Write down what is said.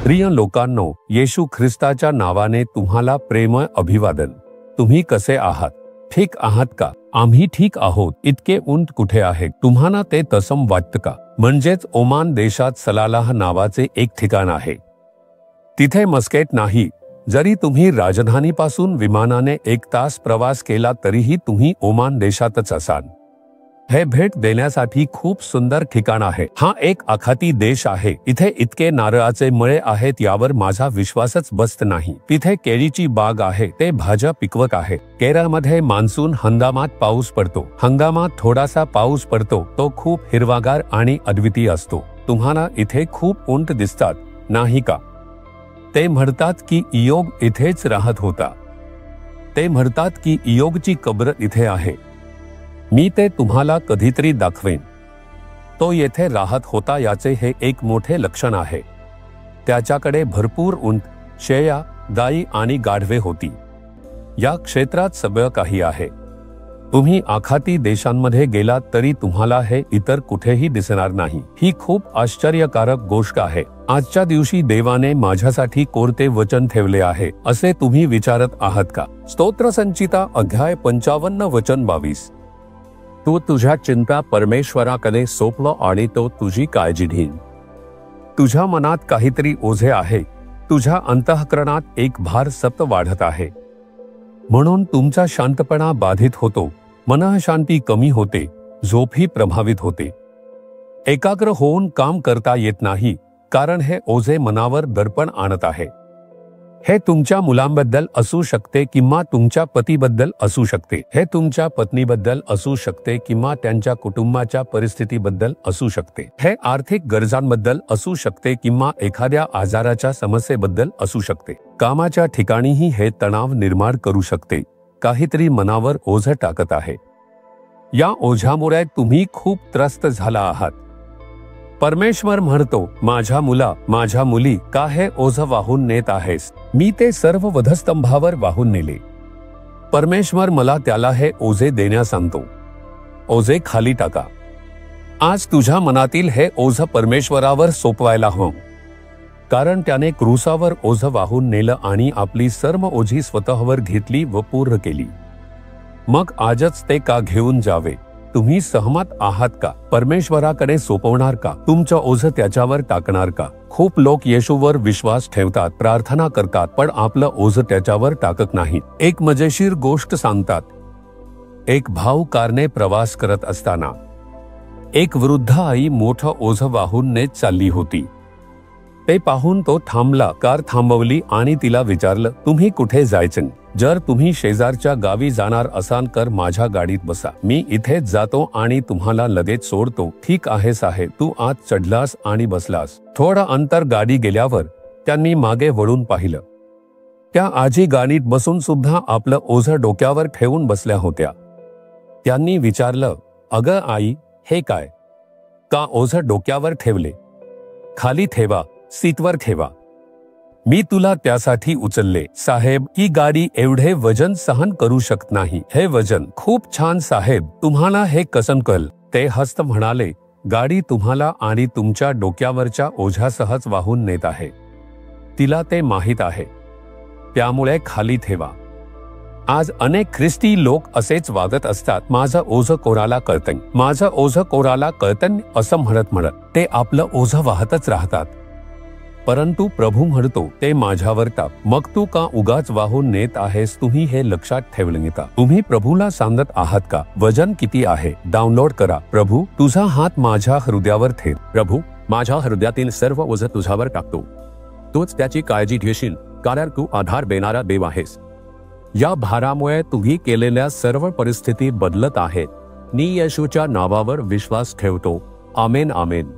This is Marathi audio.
प्रिय लोकांनो, येशू ख्रिस्ताच्या नावाने तुम्हाला प्रेमळ अभिवादन। तुम्ही कसे आहात? ठीक आहात का? आम्ही ठीक आहोत। इतके उंट कुठे आहे? तुम्हाला ते तसं वाटतं का? म्हणजेच ओमान देशात सलालाह नावाचे एक ठिकाण आहे। तिथे मस्केट नाही। जरी तुम्ही राजधानीपासून विमानाने 1 तास प्रवास केला तरीही तुम्ही ओमान देशातच असाल। हे भेट देण्यासाठी खूप सुंदर ठिकाण आहे। हा एक आखाती देश आहे। इथे इतके नारळाचे मळे आहेत यावर माझा विश्वासच बसत नाही। तिथे केळीची बाग आहे, ते भाज्या पिकवत आहे। केरळमध्ये मान्सून हंगामात पाऊस पडतो। हंगामात थोडासा पाऊस पडतो, तो खूप हिरवागार आणि अद्वितीय असतो। तुम्हाला इथे खूप उंट दिसतात, नाही का? ते म्हणतात की इयोब इथेच राहत होता। ते म्हणतात की इयोबची कब्र इथे आहे। मी ते तुम्हाला कधीतरी दाखवेन। तो येथे राहत होता याचे हे एक मोठे लक्षण आहे। त्याच्याकडे भरपूर उंट, शेळ्या, गायी आणि गाढवे होती। या क्षेत्रात सगळं काही आहे। तुम्ही आखाती देशांमध्ये गेलात तरी तुम्हाला हे इतर कुठेही दिसणार नाही। ही खूप आश्चर्यकारक गोष्ट आहे। आजच्या दिवशी देवाने माझ्यासाठी कोणते वचन ठेवले आहे असे तुम्ही विचारत आहात का? स्तोत्रसंचिता अध्याय 55 वचन 22। तू तुझ्या चिंता परमेश्वराकडे सोपव आणि तो तुझी काळजी घेईल। तुझ्या मनात काहीतरी ओझे आहे। तुझ्या अंतःकरणात एक भार सतत वाढत आहे। म्हणून तुमचा शांतपणा बाधित होतो, मनःशांती कमी होते, झोपही प्रभावित होते। एकाग्र होऊन काम करता येत नाही, कारण हे ओझे मनावर दडपण आणत आहे। हे तुमच्या मुलांबद्दल असू शकते किंवा तुमच्या पतीबद्दल असू शकते। हे तुमच्या पत्नीबद्दल असू शकते किंवा त्यांच्या कुटुंबाच्या परिस्थितीबद्दल असू शकते। हे आर्थिक गरजांबद्दल असू शकते किंवा एखाद्या आजाराच्या समस्येबद्दल असू शकते। कामाच्या ठिकाणीही हे तणाव निर्माण करू शकते। काहीतरी मनावर ओझं टाकत आहे। या ओझ्यामुळे तुम्ही खूप त्रस्त झाला आहात। परमेश्वर म्हणतो, माझ्या मुला, माझ्या मुली, का हे ओझं वाहून नेत आहेस? मी ते सर्व वधस्तंभावर वाहून नेले। परमेश्वर मला त्याला हे ओझे देण्यास सांगतो। ओझे खाली टाका। आज तुझ्या मनातील हे ओझं परमेश्वरावर सोपवायला हवं, कारण त्याने क्रूसावर ओझं वाहून नेलं आणि आपली सर्व ओझी स्वतःवर घेतली व पूर्ण केली। मग आजच ते का घेऊन जावे? तुम्ही सहमत आहात का? परमेश्वराकडे सोपवणार का? तुमचं ओझं त्याच्यावर टाकणार का? खूप लोक येशूवर विश्वास ठेवतात, प्रार्थना करतात, पण आपलं ओझं त्याच्यावर टाकत नाहीत। एक मजेशीर गोष्ट सांगतात। एक भाऊ कारने प्रवास करत असताना एक वृद्ध आई मोठं ओझं वाहून नेत चालली होती। ते पाहून तो थांबला, कार थांबवली आणि तिला विचारलं, तुम्ही कुठे जायचं? जर तुम्ही शेजारच्या गावी जाणार असाल तर माझ्या गाडीत बसा। मी इथेच जातो आणि तुम्हाला लगेच सोडतो। ठीक आहे साहेब। तू आत चढलास आणि बसलास। थोडं अंतर गाडी गेल्यावर त्यांनी मागे वळून पाहिलं। त्या आजी गाडीत बसून सुद्धा आपलं ओझं डोक्यावर ठेवून बसल्या होत्या। त्यांनी विचारलं, अगं आई, हे काय? का ओझं डोक्यावर ठेवले? खाली ठेवा, सीटवर ठेवा। मी तुला त्यासाठी उचलले साहेब। ही गाडी एवढे वजन सहन करू शकत नाही। हे वजन खूप छान साहेब, तुम्हाला हे कसं कळलं? ते हसत म्हणाले, गाडी तुम्हाला आणि तुमच्या डोक्यावरच्या ओझ्यासहच वाहून नेत आहे। तिला ते माहीत आहे, त्यामुळे खाली ठेवा। आज अनेक ख्रिस्ती लोक असेच वागत असतात। माझं ओझं कोणाला कळतं, माझं ओझं कोणाला कळतं असं म्हणत ते आपलं ओझं वाहतच राहतात। परंतु प्रभू म्हणतो, ते माझ्यावर टाक। मग तू का उगाच वाहून नेत आहेस? तुम्ही हे लक्षात ठेवलं का? तुम्ही प्रभूला सांगत आहात का, वजन किती आहे? डाउनलोड करा। प्रभू, तुझा हात माझ्या हृदयावर ठेव। प्रभू, माझ्या हृदयातील सर्व ओझं तुझ्यावर टाकतो। तूच त्याची काळजी घेशील, कारण तू आधार देणारा देव आहेस। या भारामुळे तुम्ही केलेल्या सर्व परिस्थिती बदलत आहेत। मी येशूच्या नावावर विश्वास ठेवतो। आमेन, आमेन।